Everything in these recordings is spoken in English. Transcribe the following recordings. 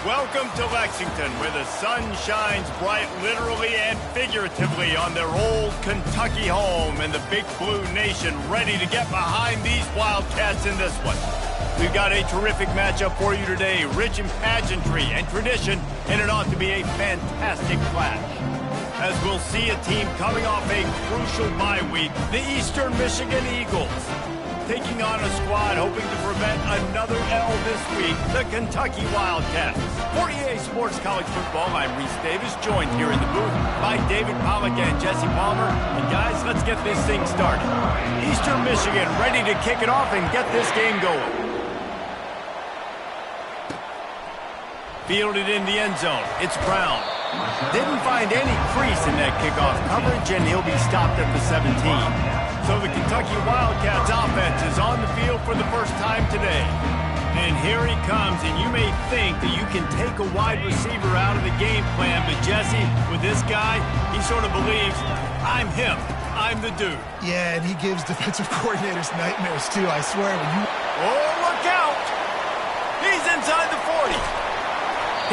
Welcome to Lexington, where the sun shines bright literally and figuratively on their old Kentucky home, and the Big Blue Nation ready to get behind these Wildcats in this one. We've got a terrific matchup for you today, rich in pageantry and tradition, and it ought to be a fantastic clash. As we'll see a team coming off a crucial bye week, the Eastern Michigan Eagles, taking on a squad hoping to prevent another L this week, the Kentucky Wildcats. For EA Sports College Football, I'm Reese Davis, joined here in the booth by David Pollack and Jesse Palmer. And guys, let's get this thing started. Eastern Michigan ready to kick it off and get this game going. Fielded in the end zone, it's Brown. Didn't find any crease in that kickoff coverage, and he'll be stopped at the 17. So the Kentucky Wildcats offense is on the field for the first time today. And here he comes, and you may think that you can take a wide receiver out of the game plan, but Jesse, with this guy, he sort of believes, I'm him, I'm the dude. Yeah, and he gives defensive coordinators nightmares too, I swear. Oh, look out! He's inside the 40.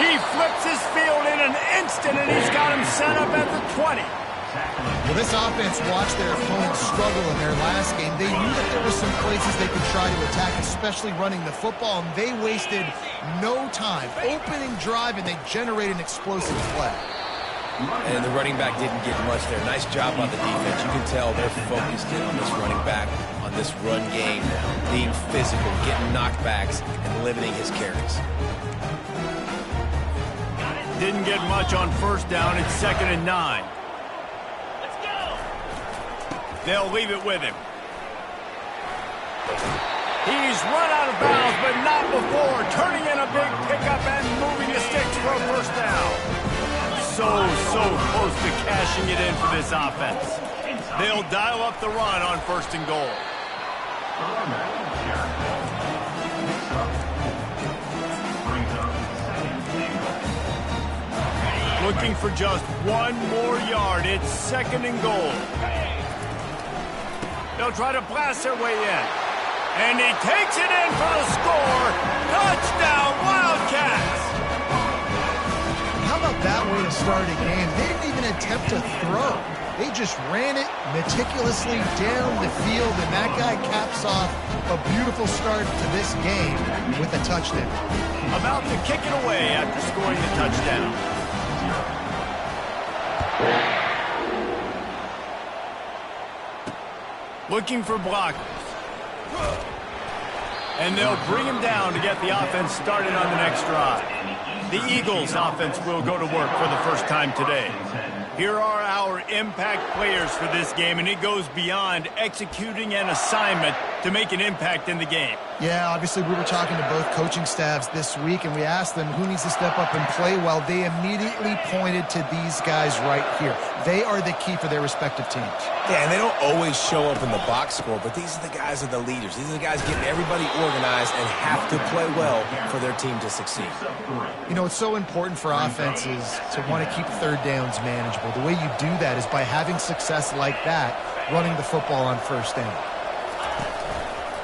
He flips his field in an instant, and he's got him set up at the 20. Well, this offense watched their opponents struggle in their last game. They knew that there were some places they could try to attack, especially running the football, and they wasted no time. Opening drive, and they generated an explosive play. And the running back didn't get much there. Nice job on the defense. You can tell they're focused in on this running back, on this run game, being physical, getting knockbacks, and limiting his carries. Didn't get much on first down. It's 2nd and 9. They'll leave it with him. He's run out of bounds, but not before turning in a big pickup and moving the sticks for a first down. So close to cashing it in for this offense. They'll dial up the run on 1st and goal. Looking for just one more yard. It's 2nd and goal. They'll try to blast their way in. And he takes it in for the score. Touchdown, Wildcats! How about that way to start a game? They didn't even attempt to throw. They just ran it meticulously down the field, and that guy caps off a beautiful start to this game with a touchdown. About to kick it away after scoring the touchdown. Looking for blockers. And they'll bring him down to get the offense started on the next drive. The Eagles offense will go to work for the first time today. Here are our impact players for this game, and it goes beyond executing an assignment to make an impact in the game. Yeah, obviously we were talking to both coaching staffs this week, and we asked them who needs to step up and play well. They immediately pointed to these guys right here. They are the key for their respective teams. Yeah, and they don't always show up in the box score, but these are the guys that are the leaders. These are the guys getting everybody organized and have to play well for their team to succeed. You know, it's so important for offenses to want to keep third downs manageable. The way you do that is by having success like that, running the football on first down.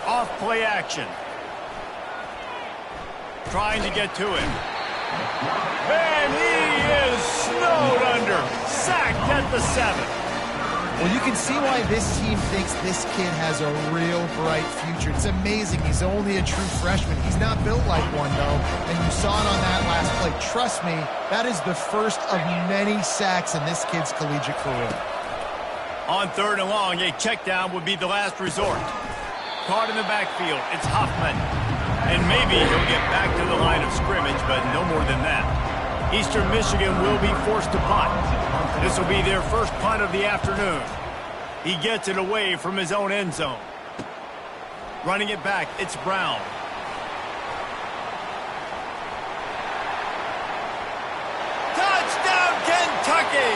Off play action. Trying to get to him. And he is snowed under. Sacked at the 7. Well, you can see why this team thinks this kid has a real bright future. It's amazing. He's only a true freshman. He's not built like one, though, and you saw it on that last play. Trust me, that is the first of many sacks in this kid's collegiate career. On 3rd and long, a check down would be the last resort. Caught in the backfield, it's Huffman. And maybe he'll get back to the line of scrimmage, but no more than that. Eastern Michigan will be forced to punt. This will be their first punt of the afternoon. He gets it away from his own end zone. Running it back, it's Brown. Touchdown, Kentucky!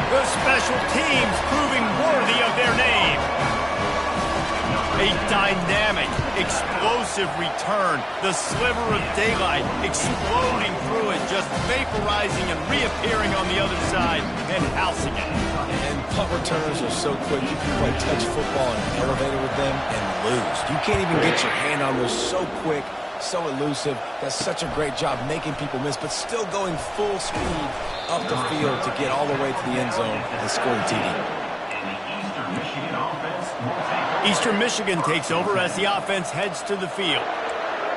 The special teams proving worthy of their name. A dynamic, explosive return. The sliver of daylight exploding through it, just vaporizing and reappearing on the other side and housing it. And punt returns are so quick. You can play touch football in an elevator with them and lose. You can't even get your hand on those so quick. so elusive, does such a great job making people miss, but still going full speed up the field to get all the way to the end zone and score a TD. Eastern Michigan takes over as the offense heads to the field.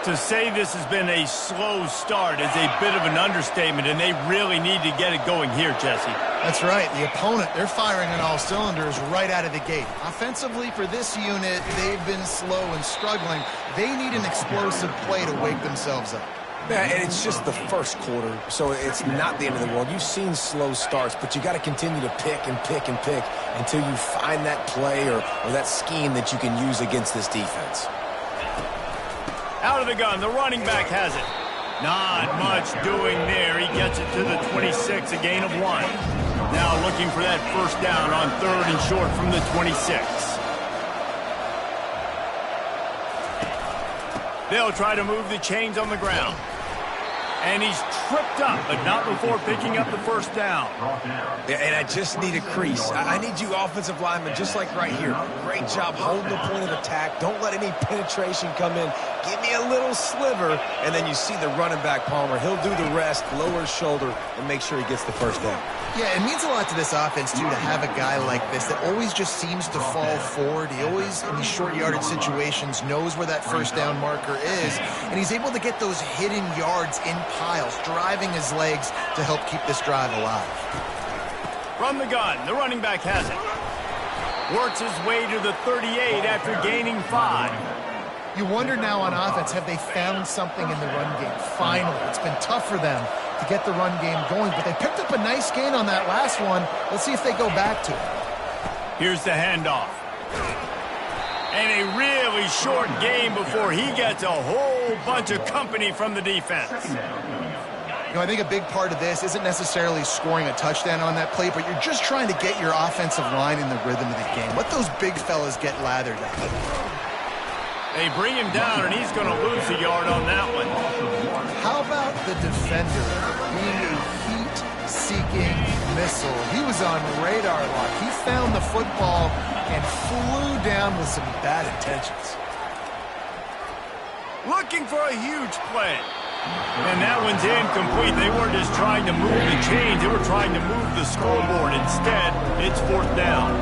To say this has been a slow start is a bit of an understatement, and they really need to get it going here, Jesse. That's right. The opponent, they're firing on all cylinders right out of the gate. Offensively, for this unit, they've been slow and struggling. They need an explosive play to wake themselves up. Yeah, and it's just the first quarter, so it's not the end of the world. You've seen slow starts, but you got to continue to pick and pick and pick until you find that play or that scheme that you can use against this defense. Out of the gun, the running back has it. Not much doing there. He gets it to the 26, a gain of 1. Now looking for that first down on 3rd and short from the 26. They'll try to move the chains on the ground. And he's tripped up, but not before picking up the first down. Yeah, and I just need a crease. I need you offensive linemen, just like right here. Great job holding the point of attack. Don't let any penetration come in. Give me a little sliver, and then you see the running back, Palmer. He'll do the rest, lower his shoulder, and make sure he gets the first down. Yeah, it means a lot to this offense, too, to have a guy like this that always just seems to fall forward. He always, in these short yardage situations, knows where that first down marker is, and he's able to get those hidden yards in piles, driving his legs to help keep this drive alive. From the gun, the running back has it. Works his way to the 38 after gaining 5. You wonder now on offense, have they found something in the run game? Finally, it's been tough for them to get the run game going, but they picked up a nice gain on that last one. Let's see if they go back to it. Here's the handoff. And a really short game before he gets a whole bunch of company from the defense. You know, I think a big part of this isn't necessarily scoring a touchdown on that play, but you're just trying to get your offensive line in the rhythm of the game. Let those big fellas get lathered up. They bring him down, and he's going to lose a yard on that one. How about the defender being a heat-seeking missile? He was on radar lock. He found the football and flew down with some bad intentions. Looking for a huge play. And that one's incomplete. They weren't just trying to move the chains. They were trying to move the scoreboard. Instead, it's 4th down.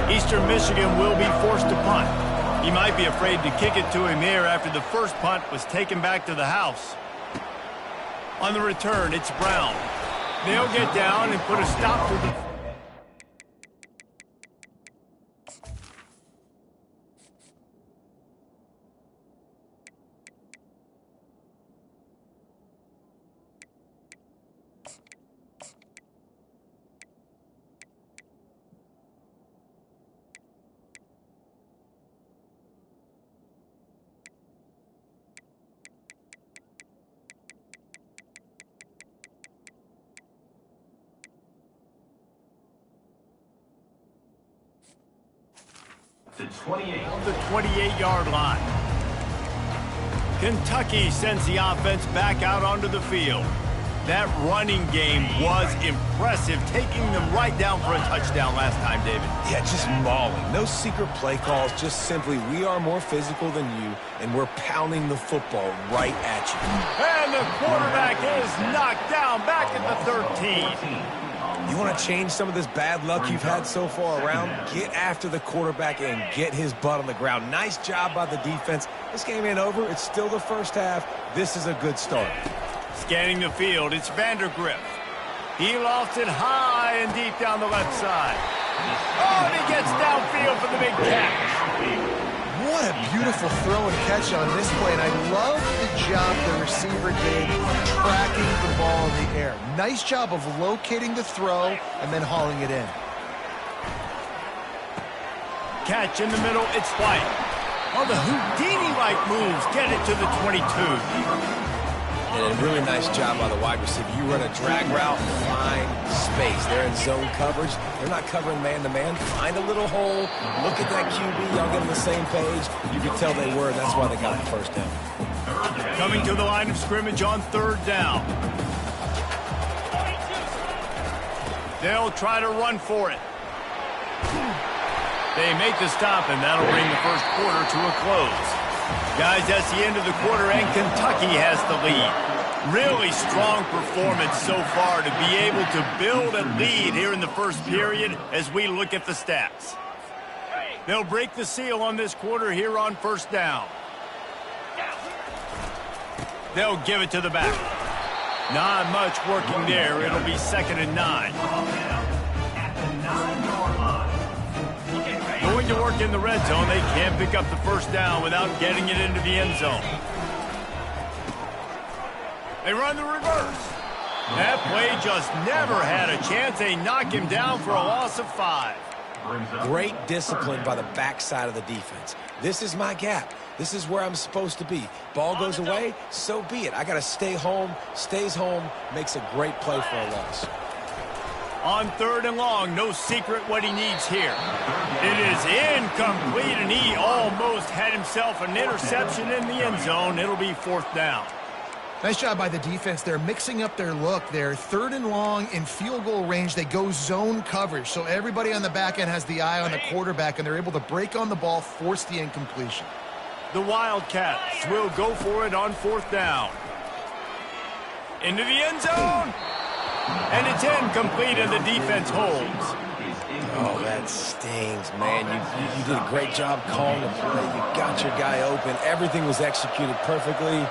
Eastern Michigan will be forced to punt. He might be afraid to kick it to him there after the first punt was taken back to the house. On the return, it's Brown. They'll get down and put a stop to the... The 28. On the 28-yard line. Kentucky sends the offense back out onto the field. That running game was impressive, taking them right down for a touchdown last time, David. Yeah, just mauling. No secret play calls, just simply we are more physical than you, and we're pounding the football right at you. And the quarterback is knocked down back at the 13. You want to change some of this bad luck you've had so far around? Get after the quarterback and get his butt on the ground. Nice job by the defense. This game ain't over. It's still the first half. This is a good start. Scanning the field, it's Vandergriff. He lofts it high and deep down the left side. Oh, and he gets downfield for the big catch. What a beautiful throw and catch on this play, and I love the job the receiver did tracking the ball in the air. Nice job of locating the throw and then hauling it in. Catch in the middle, it's White. Oh, the Houdini-like moves get it to the 22. And a really nice job by the wide receiver. You run a drag route, find space. They're in zone coverage. They're not covering man-to-man. Find a little hole. Look at that QB. Y'all get on the same page. You can tell they were, and that's why they got the first down. Coming to the line of scrimmage on 3rd down. They'll try to run for it. They make the stop, and that'll bring the first quarter to a close. Guys, that's the end of the quarter, and Kentucky has the lead. Really strong performance so far to be able to build a lead here in the first period as we look at the stats. They'll break the seal on this quarter here on first down. They'll give it to the back. Not much working there. It'll be 2nd and 9. Going to work in the red zone. They can't pick up the first down without getting it into the end zone. They run the reverse. That play just never had a chance. They knock him down for a loss of 5. Great discipline by the backside of the defense. This is my gap. This is where I'm supposed to be. Ball goes away, so be it. I got to stay home, stays home, makes a great play for a loss. On 3rd and long, no secret what he needs here. It is incomplete, and he almost had himself an interception in the end zone. It'll be 4th down. Nice job by the defense. They're mixing up their look. They're 3rd and long in field goal range. They go zone coverage. So everybody on the back end has the eye on the quarterback, and they're able to break on the ball, force the incompletion. The Wildcats will go for it on 4th down. Into the end zone. And it's incomplete, and the defense holds. Oh, that stings, man. You did a great job calling the play. You got your guy open. Everything was executed perfectly.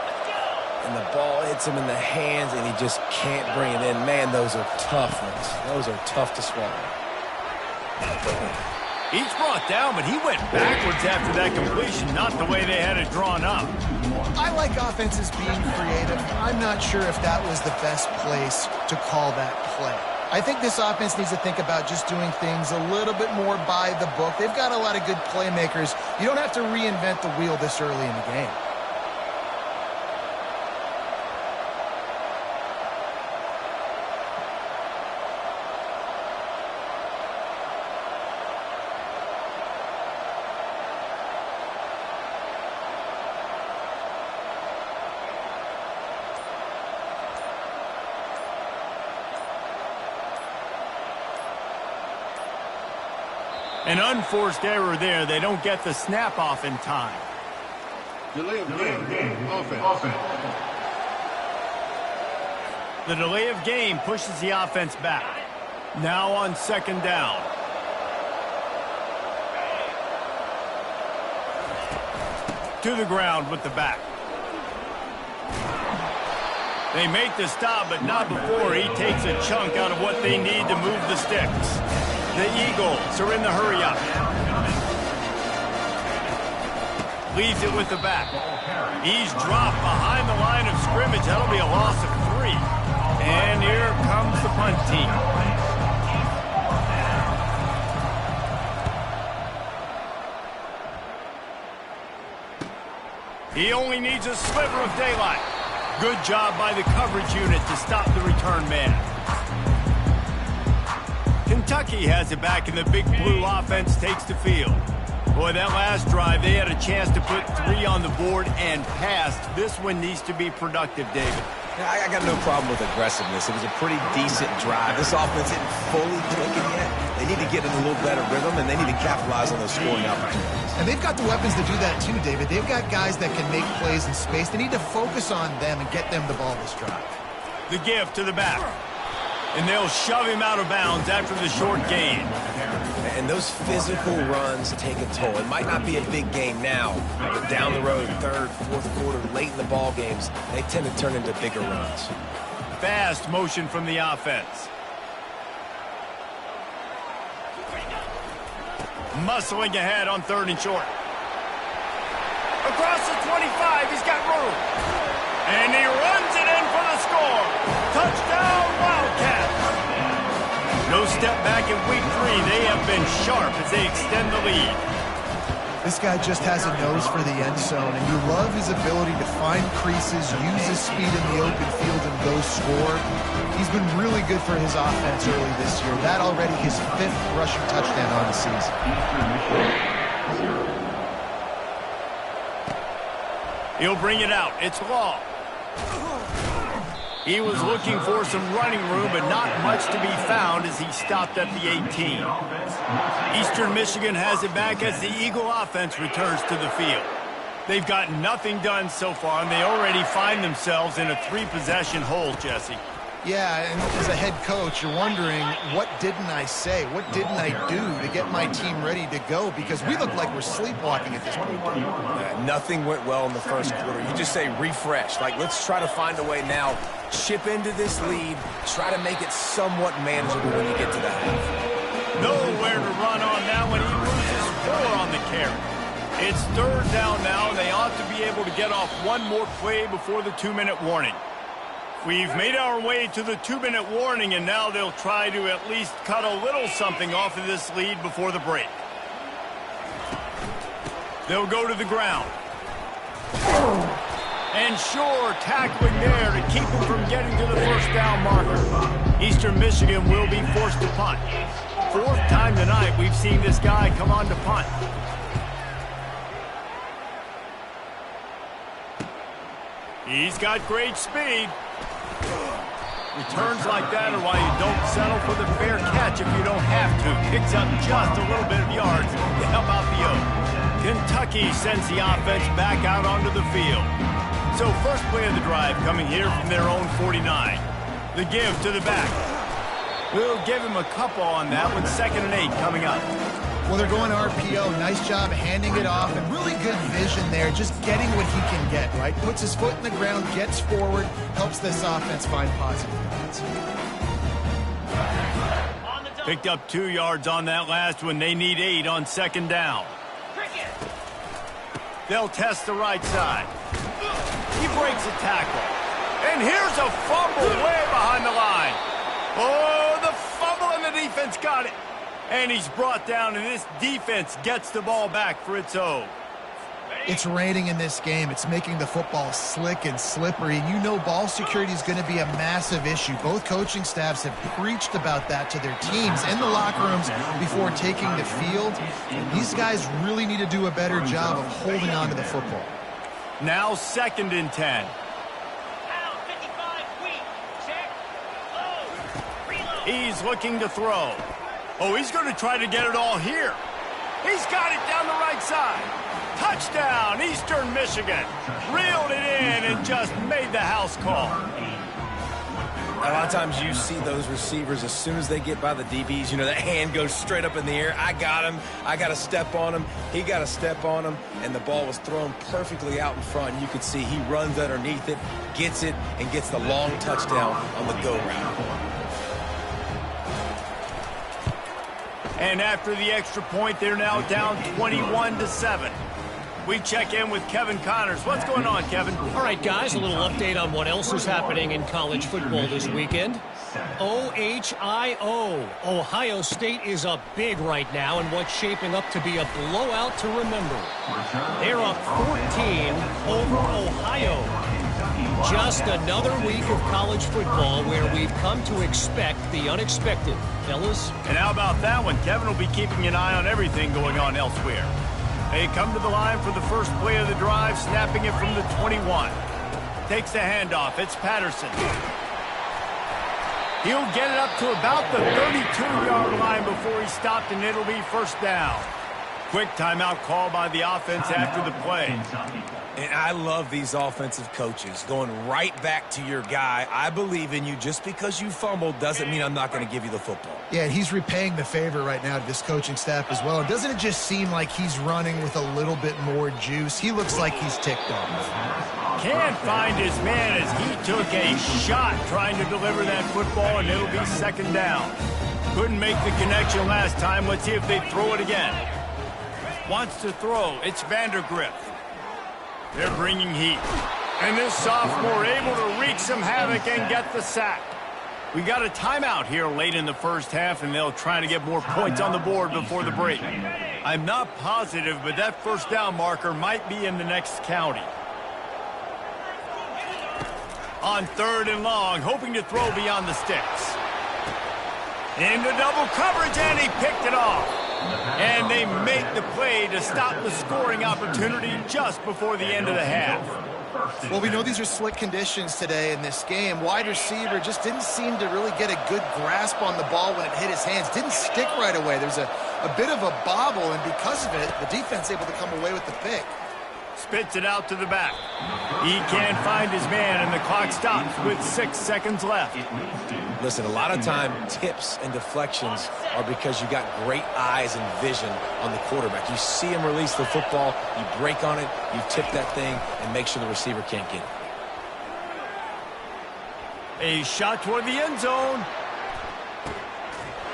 And the ball hits him in the hands, and he just can't bring it in. Man, those are tough ones. Those are tough to swallow. He's brought down, but he went backwards after that completion, not the way they had it drawn up. I like offenses being creative. I'm not sure if that was the best place to call that play. I think this offense needs to think about just doing things a little bit more by the book. They've got a lot of good playmakers. You don't have to reinvent the wheel this early in the game. An unforced error there. They don't get the snap off in time. Delay of game. Offense. The delay of game pushes the offense back. Now on 2nd down. To the ground with the back. They make the stop, but not before he takes a chunk out of what they need to move the sticks. The Eagles are in the hurry-up. Leaves it with the back. He's dropped behind the line of scrimmage. That'll be a loss of 3. And here comes the punt team. He only needs a sliver of daylight. Good job by the coverage unit to stop the return man. Kentucky has it back, and the Big Blue offense takes the field. Boy, that last drive, they had a chance to put 3 on the board and passed. This one needs to be productive, David. I got no problem with aggressiveness. It was a pretty decent drive. This offense isn't fully clicking yet. They need to get in a little better rhythm, and they need to capitalize on those scoring opportunities. And they've got the weapons to do that too, David. They've got guys that can make plays in space. They need to focus on them and get them the ball this drive. The give to the back. And they'll shove him out of bounds after the short gain. And those physical runs take a toll. It might not be a big game now, but down the road, 3rd, 4th quarter, late in the ball games, they tend to turn into bigger runs. Fast motion from the offense. Muscling ahead on 3rd and short. Across the 25, he's got room. And he runs it in for the score. Touchdown, Wildcats. No step back in week 3. They have been sharp as they extend the lead. This guy just has a nose for the end zone, and you love his ability to find creases, use his speed in the open field, and go score. He's been really good for his offense early this year. That already his 5th rushing touchdown on the season. He'll bring it out. It's Law. He was looking for some running room, but not much to be found as he stopped at the 18. Eastern Michigan has it back as the Eagle offense returns to the field. They've gotten nothing done so far, and they already find themselves in a 3-possession hole, Jesse. Yeah, and as a head coach, you're wondering, what didn't I say? What didn't I do to get my team ready to go? Because we look like we're sleepwalking at this point. Nothing went well in the first quarter. You just say refresh. Like, let's try to find a way now. Chip into this lead. Try to make it somewhat manageable when you get to the half. Nowhere to run on that one. He loses 4 on the carry. It's 3rd down now, and they ought to be able to get off one more play before the 2-minute warning. We've made our way to the 2-minute warning, and now they'll try to at least cut a little something off of this lead before the break. They'll go to the ground. And sure, tackling there to keep them from getting to the 1st down marker. Eastern Michigan will be forced to punt. 4th time tonight we've seen this guy come on to punt. He's got great speed. Returns like that are why you don't settle for the fair catch if you don't have to. Picks up just a little bit of yards to help out the Oak. Kentucky sends the offense back out onto the field. So first play of the drive coming here from their own 49. The give to the back. We'll give him a couple on that with 2nd and 8 coming up. Well, they're going RPO. Nice job handing it off, and really good vision there, just getting what he can get, right? Puts his foot in the ground, gets forward, helps this offense find positive points. Picked up 2 yards on that last one. They need 8 on 2nd down. They'll test the right side. He breaks a tackle. And here's a fumble way behind the line. Oh, the fumble, and the defense got it. And he's brought down, and this defense gets the ball back for its own. It's raining in this game. It's making the football slick and slippery. And you know ball security is going to be a massive issue. Both coaching staffs have preached about that to their teams in the locker rooms before taking the field. And these guys really need to do a better job of holding on to the football. Now 2nd and 10. He's looking to throw. Oh, he's going to try to get it all here. He's got it down the right side. Touchdown, Eastern Michigan. Reeled it in and just made the house call. A lot of times you see those receivers, as soon as they get by the DBs, you know, that hand goes straight up in the air. I got him. I got to step on him. He got to step on him. And the ball was thrown perfectly out in front. You could see he runs underneath it, gets it, and gets the long touchdown on the go route. And after the extra point, they're now down 21-7. We check in with Kevin Connors. What's going on, Kevin? All right, guys, a little update on what else is happening in college football this weekend. OHIO. Ohio State is up big right now in what's shaping up to be a blowout to remember. They're up 14 over Ohio. Just another week of college football where we've come to expect the unexpected. Fellas? And how about that one? Kevin will be keeping an eye on everything going on elsewhere. They come to the line for the first play of the drive, snapping it from the 21. Takes the handoff. It's Patterson. He'll get it up to about the 32-yard line before he's stopped, and it'll be 1st down. Quick timeout call by the offense after the play. And I love these offensive coaches going right back to your guy. I believe in you. Just because you fumbled doesn't mean I'm not going to give you the football. Yeah, he's repaying the favor right now to this coaching staff as well. And doesn't it just seem like he's running with a little bit more juice? He looks like he's ticked off. Can't find his man as he took a shot trying to deliver that football, and it'll be 2nd down. Couldn't make the connection last time. Let's see if they throw it again. Wants to throw. It's Vandergrift. They're bringing heat. And this sophomore able to wreak some havoc and get the sack. We got a timeout here late in the first half, and they'll try to get more points on the board before the break. I'm not positive, but that 1st down marker might be in the next county. On 3rd and long, hoping to throw beyond the sticks. Into double coverage, and he picked it off. And they make the play to stop the scoring opportunity just before the end of the half. Well, we know these are slick conditions today in this game. Wide receiver just didn't seem to really get a good grasp on the ball when it hit his hands. Didn't stick right away. There's a bit of a bobble, and because of it, the defense able to come away with the pick. Spits it out to the back. He can't find his man, and the clock stops with 6 seconds left. Listen, a lot of time, tips and deflections are because you got great eyes and vision on the quarterback. You see him release the football, you break on it, you tip that thing, and make sure the receiver can't get it. A shot toward the end zone.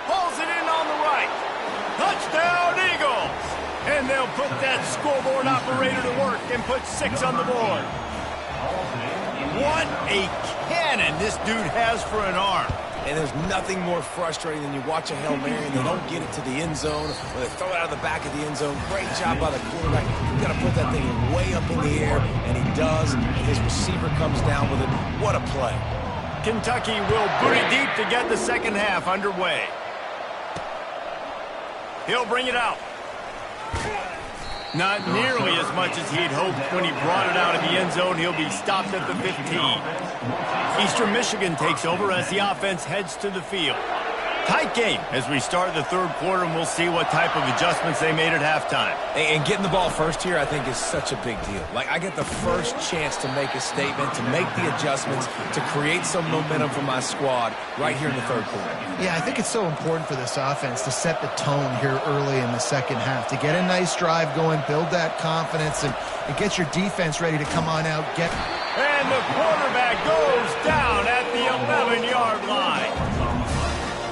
Pulls it in on the right. Touchdown, Eagles! And they'll put that scoreboard operator to work and put 6 on the board. What a cannon this dude has for an arm. And there's nothing more frustrating than you watch a Hail Mary and they don't get it to the end zone, or they throw it out of the back of the end zone. Great job by the quarterback. You've got to put that thing way up in the air, and he does, and his receiver comes down with it. What a play. Kentucky will boot it deep to get the second half underway. He'll bring it out. Not nearly as much as he'd hoped when he brought it out of the end zone. He'll be stopped at the 15. Eastern Michigan takes over as the offense heads to the field. Tight game as we start the third quarter, and we'll see what type of adjustments they made at halftime. And getting the ball first here, I think, is such a big deal. Like, I get the first chance to make a statement, to make the adjustments, to create some momentum for my squad right here in the third quarter. Yeah, I think it's so important for this offense to set the tone here early in the second half, to get a nice drive going, build that confidence, and get your defense ready to come on out. And the quarterback goes down at the 11-yard line.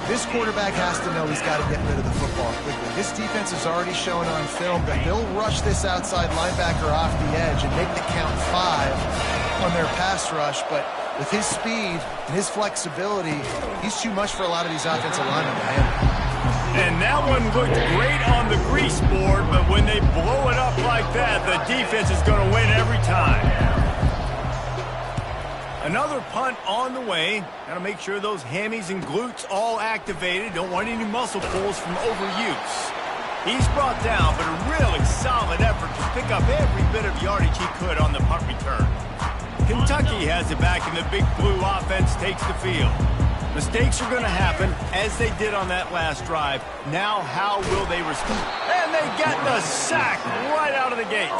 This quarterback has to know he's got to get rid of the football quickly. This defense has already shown on film that they'll rush this outside linebacker off the edge and make the count 5 on their pass rush. But with his speed and his flexibility, he's too much for a lot of these offensive linemen. And that one looked great on the grease board, but when they blow it up like that, the defense is going to win every time. Another punt on the way. Got to make sure those hammies and glutes all activated. Don't want any muscle pulls from overuse. He's brought down, but a really solid effort to pick up every bit of yardage he could on the punt return. Kentucky has it back, and the Big Blue offense takes the field. Mistakes are going to happen, as they did on that last drive. Now, how will they respond? And they get the sack right out of the gate.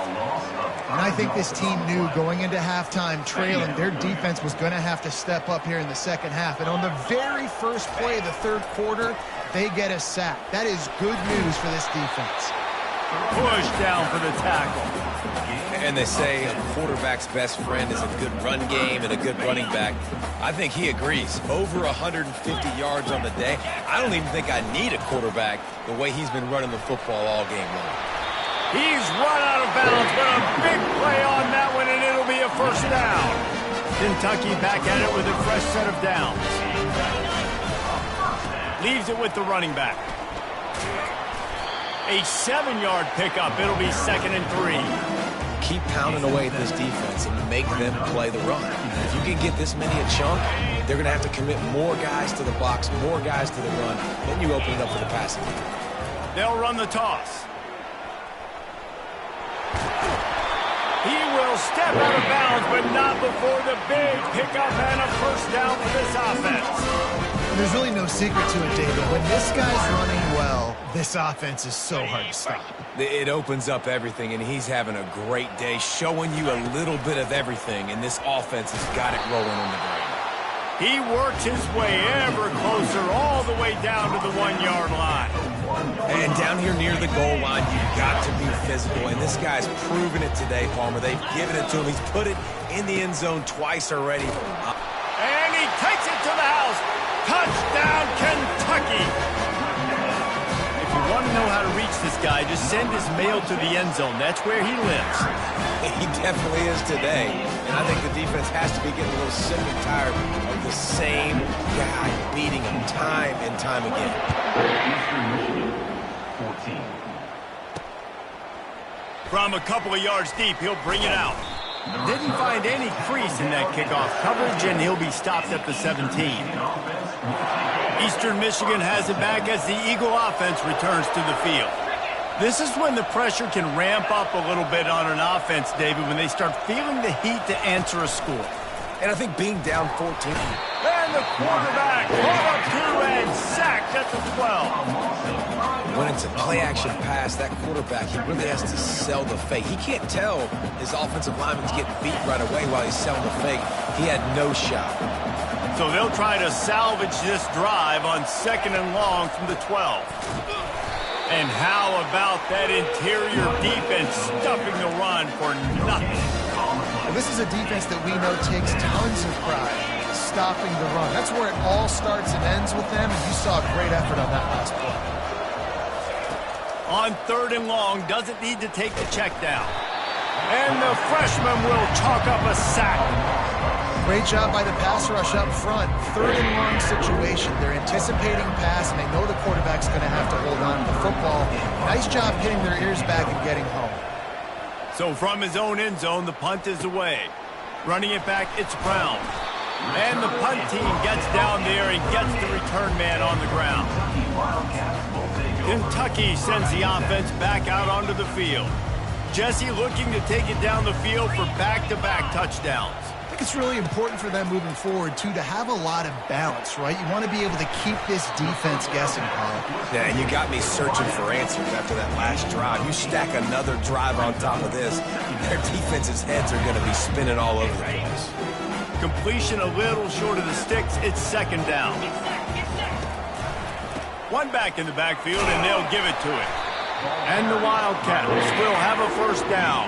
And I think this team knew going into halftime trailing, their defense was going to have to step up here in the second half. And on the very first play of the third quarter, they get a sack. That is good news for this defense. Push down for the tackle. And they say a quarterback's best friend is a good run game and a good running back. I think he agrees. Over 150 yards on the day. I don't even think I need a quarterback the way he's been running the football all game long. He's run out of bounds, but a big play on that one, and it'll be a first down. Kentucky back at it with a fresh set of downs. Leaves it with the running back. A 7-yard pickup. It'll be 2nd and 3. Keep pounding away at this defense and make them play the run. If you can get this many a chunk, they're going to have to commit more guys to the box, more guys to the run. Then you open it up for the passing game. They'll run the toss. He will step out of bounds, but not before the big pickup and a first down for this offense. There's really no secret to it, David. When this guy's running well, this offense is so hard to stop. It opens up everything, and he's having a great day, showing you a little bit of everything, and this offense has got it rolling on the ground. He works his way ever closer all the way down to the 1-yard line. And down here near the goal line, you've got to be physical, and this guy's proven it today, Palmer. They've given it to him. He's put it in the end zone twice already. And he takes it to the house. Touchdown, Kentucky! If you want to know how to reach this guy, just send his mail to the end zone. That's where he lives. He definitely is today. And I think the defense has to be getting a little sick and tired of the same guy beating him time and time again. Eastern Michigan, 14. From a couple of yards deep, he'll bring it out. Didn't find any crease in that kickoff coverage, and he'll be stopped at the 17. Eastern Michigan has it back as the Eagle offense returns to the field. This is when the pressure can ramp up a little bit on an offense, David, when they start feeling the heat to answer a score. And I think being down 14. And the quarterback brought up 2 and sacked at the 12. When it's a play-action pass, that quarterback, he really has to sell the fake. He can't tell his offensive lineman's getting beat right away while he's selling the fake. He had no shot. So they'll try to salvage this drive on 2nd and long from the 12. And how about that interior defense stuffing the run for nothing? And this is a defense that we know takes tons of pride stopping the run. That's where it all starts and ends with them, and you saw a great effort on that last play. On 3rd and long, doesn't need to take the check down. And the freshman will chalk up a sack. Great job by the pass rush up front. 3rd and long situation. They're anticipating pass, and they know the quarterback's going to have to hold on to the football. Nice job getting their ears back and getting home. So from his own end zone, the punt is away. Running it back, it's Brown. And the punt team gets down there and gets the return man on the ground. Kentucky sends the offense back out onto the field. Jesse looking to take it down the field for back-to-back touchdowns. I think it's really important for them moving forward, too, to have a lot of balance, right? You want to be able to keep this defense guessing, Paul. Yeah, and you got me searching for answers after that last drive. You stack another drive on top of this, their defense's heads are going to be spinning all over the place. Completion a little short of the sticks. It's 2nd down. One back in the backfield, and they'll give it to him. And the Wildcats will have a 1st down.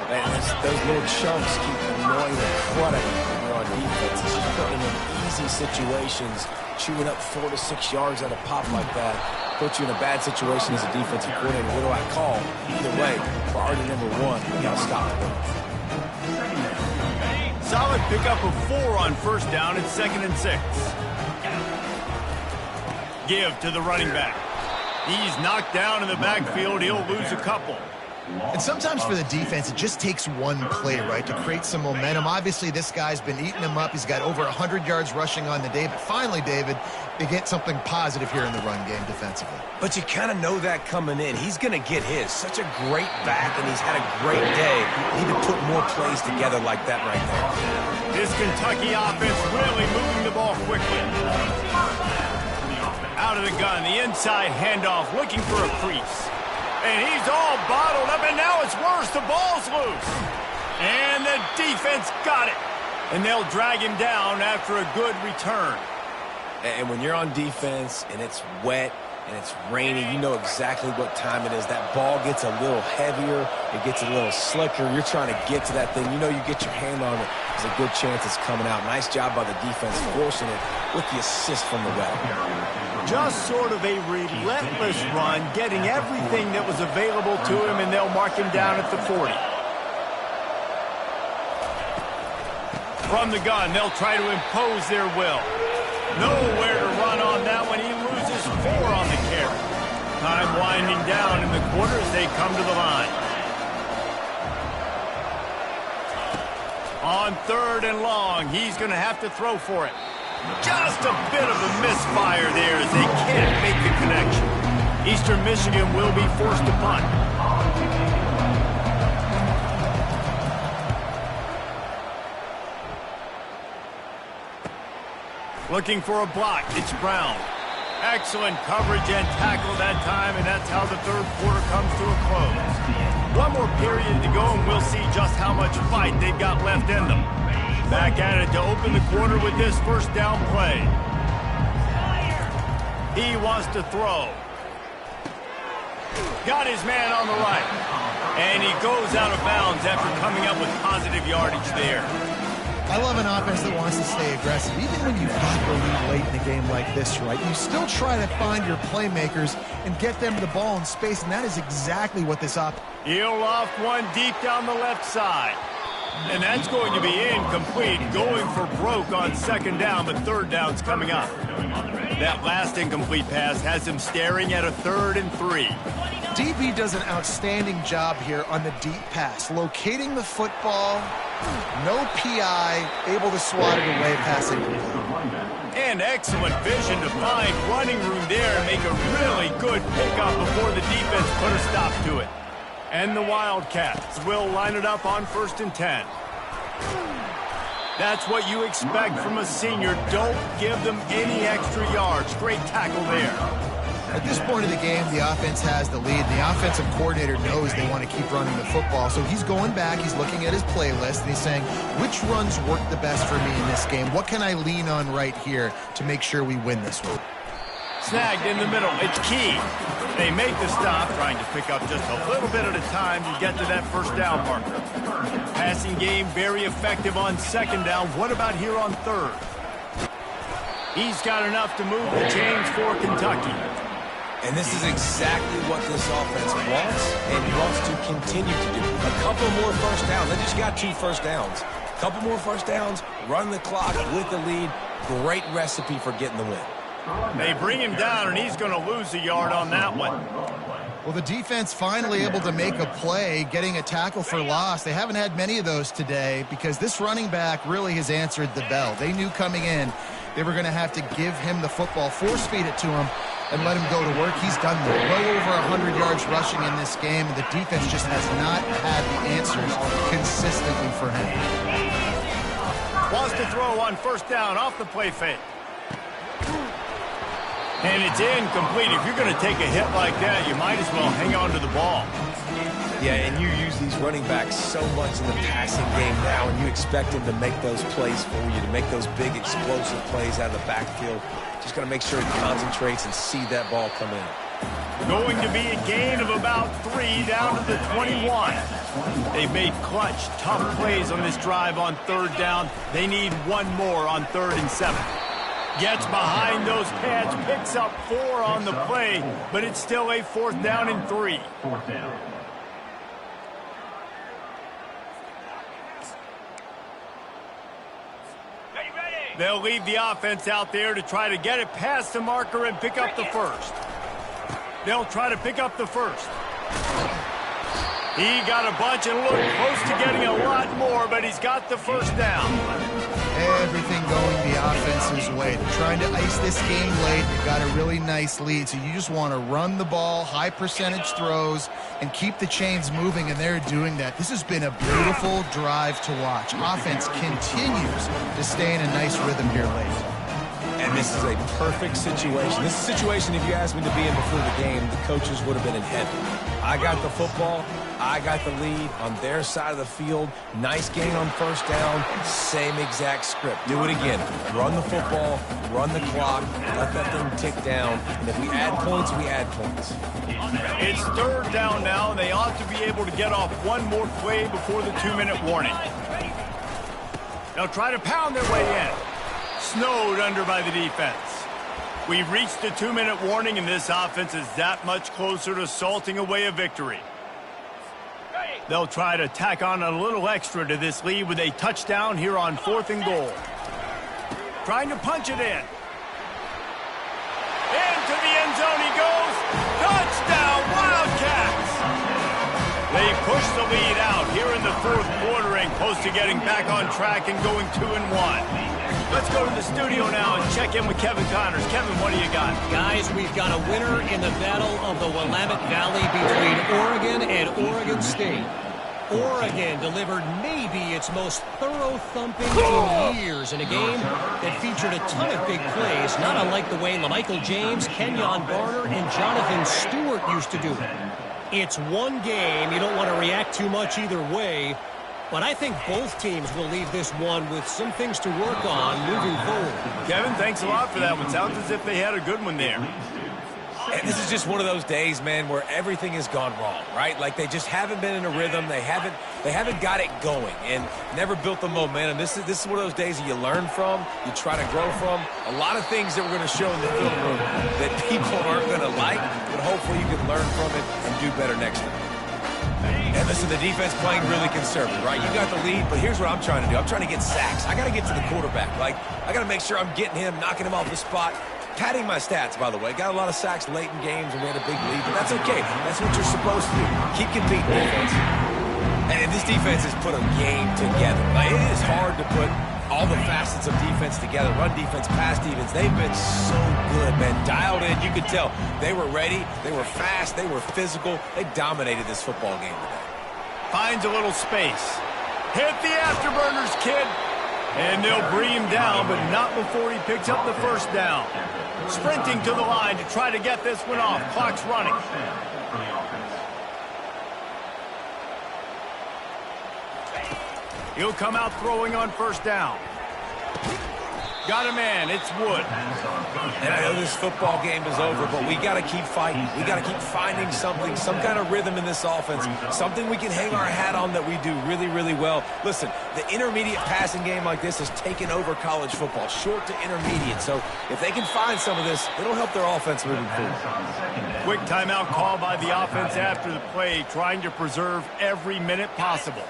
Man, those little chunks keep annoying the crud out of you when you're on defense. It's just putting them in easy situations, chewing up 4 to 6 yards at a pop like that. Put you in a bad situation as a defensive coordinator. What do I call? Either way, priority number 1, we got to stop the run. Solid pickup of 4 on 1st down. It's 2nd and 6. Give to the running back. He's knocked down in the backfield. He'll lose a couple. And sometimes for the defense, it just takes one play, right, to create some momentum. Obviously, this guy's been eating him up. He's got over 100 yards rushing on the day. But finally, David, they get something positive here in the run game defensively. But you kind of know that coming in. He's going to get his. Such a great back, and he's had a great day. Need to put more plays together like that right there. This Kentucky offense really moving the ball quickly. Out of the gun, the inside handoff, looking for a crease. And he's all bottled up, and now it's worse. The ball's loose. And the defense got it. And they'll drag him down after a good return. And when you're on defense and it's wet and it's rainy, you know exactly what time it is. That ball gets a little heavier. It gets a little slicker. You're trying to get to that thing. You know you get your hand on it. There's a good chance it's coming out. Nice job by the defense forcing it with the assist from the wet. Just sort of a relentless run, getting everything that was available to him, and they'll mark him down at the 40. From the gun, they'll try to impose their will. Nowhere to run on that one. He loses 4 on the carry. Time winding down in the quarter as they come to the line. On 3rd and long, he's going to have to throw for it. Just a bit of a misfire there as they can't make the connection. Eastern Michigan will be forced to punt. Looking for a block, it's Brown. Excellent coverage and tackle that time, and that's how the 3rd quarter comes to a close. One more period to go, and we'll see just how much fight they've got left in them. Back at it to open the quarter with this 1st down play. He wants to throw. Got his man on the right. And he goes out of bounds after coming up with positive yardage there. I love an offense that wants to stay aggressive. Even when you've got the lead late in a game like this, right, you still try to find your playmakers and get them the ball in space, and that is exactly what this offense. He'll loft one deep down the left side. And that's going to be incomplete, going for broke on 2nd down, but 3rd down's coming up. That last incomplete pass has him staring at a 3rd and 3. DB does an outstanding job here on the deep pass, locating the football, no PI, able to swat it away, passing. And excellent vision to find running room there and make a really good pickup before the defense put a stop to it. And the Wildcats will line it up on 1st and 10. That's what you expect from a senior. Don't give them any extra yards. Great tackle there. At this point of the game, the offense has the lead. The offensive coordinator knows they want to keep running the football. So he's going back, he's looking at his playlist, and he's saying, which runs work the best for me in this game? What can I lean on right here to make sure we win this one? Snagged in the middle. It's key. They make the stop, trying to pick up just a little bit at a time to get to that first down marker. Passing game very effective on second down. What about here on third? He's got enough to move the chains for Kentucky. And this is exactly what this offense wants and wants to continue to do. A couple more first downs. They just got 2 first downs. A couple more first downs, run the clock with the lead. Great recipe for getting the win. They bring him down, and he's going to lose a yard on that one. Well, the defense finally able to make a play, getting a tackle for loss. They haven't had many of those today because this running back really has answered the bell. They knew coming in they were going to have to give him the football, force feed it to him, and let him go to work. He's done that. Well over 100 yards rushing in this game, and the defense just has not had the answers consistently for him. Wants to throw on first down off the play fake. And it's incomplete. If you're going to take a hit like that, you might as well hang on to the ball. Yeah, and you use these running backs so much in the passing game now, and you expect them to make those plays for you, to make those big explosive plays out of the backfield. Just got to make sure he concentrates and see that ball come in. Going to be a gain of about 3 down to the 21. They've made clutch, tough plays on this drive on third down. They need one more on 3rd and 7. Gets behind those pads, picks up 4 on the play, but it's still a 4th down and 3. 4th down. They'll leave the offense out there to try to get it past the marker and pick up the first. They'll try to pick up the first. He got a bunch and looked close to getting a lot more, but he's got the first down. Everything going the offense's way. They're trying to ice this game late. They've got a really nice lead, so you just want to run the ball, high percentage throws, and keep the chains moving, and they're doing that. This has been a beautiful drive to watch. Offense continues to stay in a nice rhythm here late. And this is a perfect situation. This is a situation, if you asked me to be in before the game, the coaches would have been in heaven. I got the football. I got the lead on their side of the field. Nice gain on first down. Same exact script. Do it again. Run the football, run the clock, let that thing tick down. And if we add points, we add points. It's 3rd down now, and they ought to be able to get off one more play before the 2-minute warning. They'll try to pound their way in. Snowed under by the defense. We've reached the 2-minute warning, and this offense is that much closer to salting away a victory. They'll try to tack on a little extra to this lead with a touchdown here on 4th and goal. Trying to punch it in. Into the end zone he goes. Touchdown, Wildcats! They push the lead out here in the 4th quarter and close to getting back on track and going 2-1. Let's go to the studio now and check in with Kevin Connors. Kevin, what do you got? Guys, we've got a winner in the battle of the Willamette Valley between Oregon and Oregon State. Oregon delivered maybe its most thorough thumping in years in a game that featured a ton of big plays, not unlike the way LaMichael James, Kenyon Barner, and Jonathan Stewart used to do it. It's one game. You don't want to react too much either way. But I think both teams will leave this one with some things to work on moving forward. Kevin, thanks a lot for that one. Sounds as if they had a good one there. And this is just one of those days, man, where everything has gone wrong, right? Like they just haven't been in a rhythm. They haven't got it going and never built the momentum. This is one of those days that you learn from, you try to grow from. A lot of things that we're going to show in the film room that people aren't going to like, but hopefully you can learn from it and do better next time. And listen, the defense playing really conservative, right? You got the lead, but here's what I'm trying to do. I'm trying to get sacks. I got to get to the quarterback. Like, I got to make sure I'm getting him, knocking him off the spot. Padding my stats, by the way. Got a lot of sacks late in games, and we had a big lead, but that's okay. That's what you're supposed to do. Keep competing, defense. And this defense has put a game together. Like, it is hard to put all the facets of defense together. Run defense, pass defense. They've been so good, man. Dialed in. You could tell they were ready. They were fast. They were physical. They dominated this football game today. Finds a little space. Hit the afterburners, kid. And they'll bring him down, but not before he picks up the first down. Sprinting to the line to try to get this one off. Clock's running. He'll come out throwing on first down. Got a man. It's Wood. And I know this football game is over, but we got to keep fighting. We got to keep finding something, some kind of rhythm in this offense, something we can hang our hat on that we do really, really well. Listen, the intermediate passing game like this has taken over college football, short to intermediate. So if they can find some of this, it'll help their offense moving forward. Quick timeout call by the offense after the play, trying to preserve every minute possible.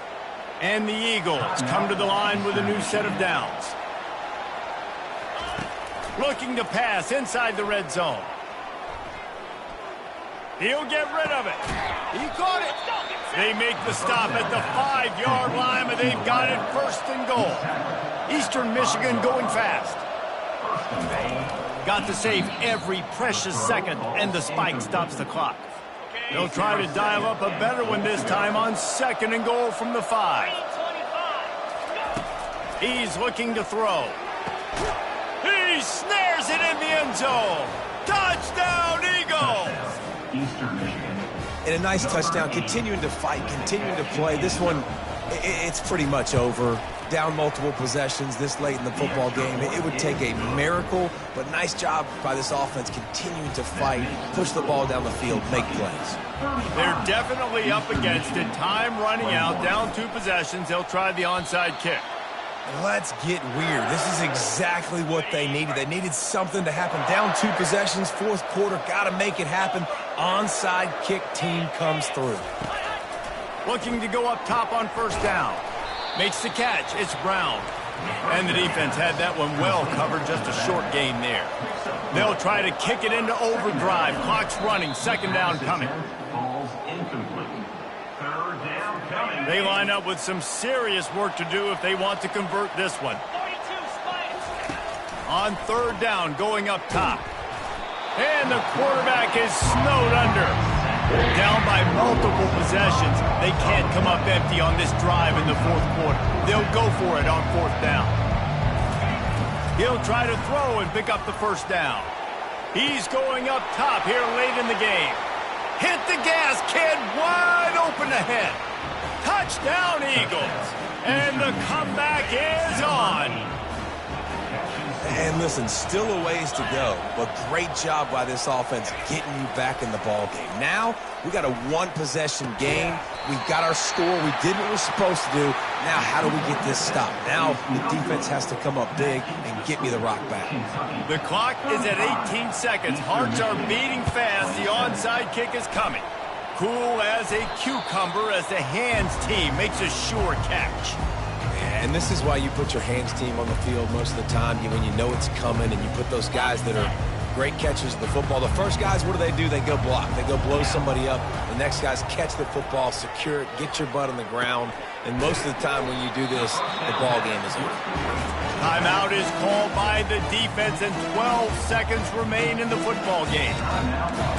And the Eagles come to the line with a new set of downs. Looking to pass inside the red zone. He'll get rid of it. He caught it. They make the stop at the 5-yard line, but they've got it first and goal. Eastern Michigan going fast. Got to save every precious second, and the spike stops the clock. They'll try to dial up a better one this time on second and goal from the 5. He's looking to throw. He snares it in the end zone. Touchdown, Eagles! Eastern Michigan. And a nice touchdown, continuing to fight, continuing to play. This one, it's pretty much over. Down multiple possessions this late in the football game. It would take a miracle, but nice job by this offense continuing to fight, push the ball down the field, make plays. They're definitely up against it. Time running out, down 2 possessions. They'll try the onside kick. Let's get weird. This is exactly what they needed. They needed something to happen. Down 2 possessions, fourth quarter, got to make it happen. Onside kick team comes through. Looking to go up top on first down. Makes the catch. It's Brown. And the defense had that one well covered. Just a short gain there. They'll try to kick it into overdrive. Clock's running. Second down coming. Ball's incomplete. Third down coming. They line up with some serious work to do if they want to convert this one. On third down, going up top. And the quarterback is snowed under. Down by multiple possessions. They can't come up empty on this drive in the fourth quarter. They'll go for it on fourth down. He'll try to throw and pick up the first down. He's going up top here late in the game. Hit the gas, kid. Wide open ahead. Touchdown, Eagles. And the comeback is on. And listen, still a ways to go, but great job by this offense getting you back in the ball game. Now, we got a 1-possession game. We've got our score. We did what we're supposed to do. Now, how do we get this stopped? Now, the defense has to come up big and get me the rock back. The clock is at 18 seconds. Hearts are beating fast. The onside kick is coming. Cool as a cucumber as the hands team makes a sure catch. And this is why you put your hands team on the field most of the time, when you know it's coming, and you put those guys that are great catchers of the football. The first guys, what do? They go block. They go blow somebody up. The next guys catch the football, secure it, get your butt on the ground. And most of the time when you do this, the ball game is over. Timeout is called by the defense, and 12 seconds remain in the football game.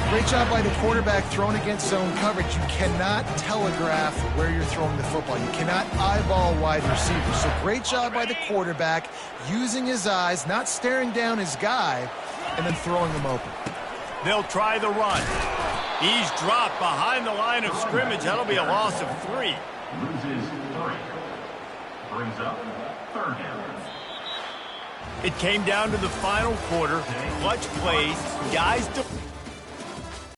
Great job by the quarterback throwing against zone coverage. You cannot telegraph where you're throwing the football. You cannot eyeball wide receivers. So great job by the quarterback using his eyes, not staring down his guy, and then throwing him open. They'll try the run. He's dropped behind the line of scrimmage. That'll be a loss of 3. Loses 3. Brings up third down. It came down to the final quarter. Clutch plays. Guys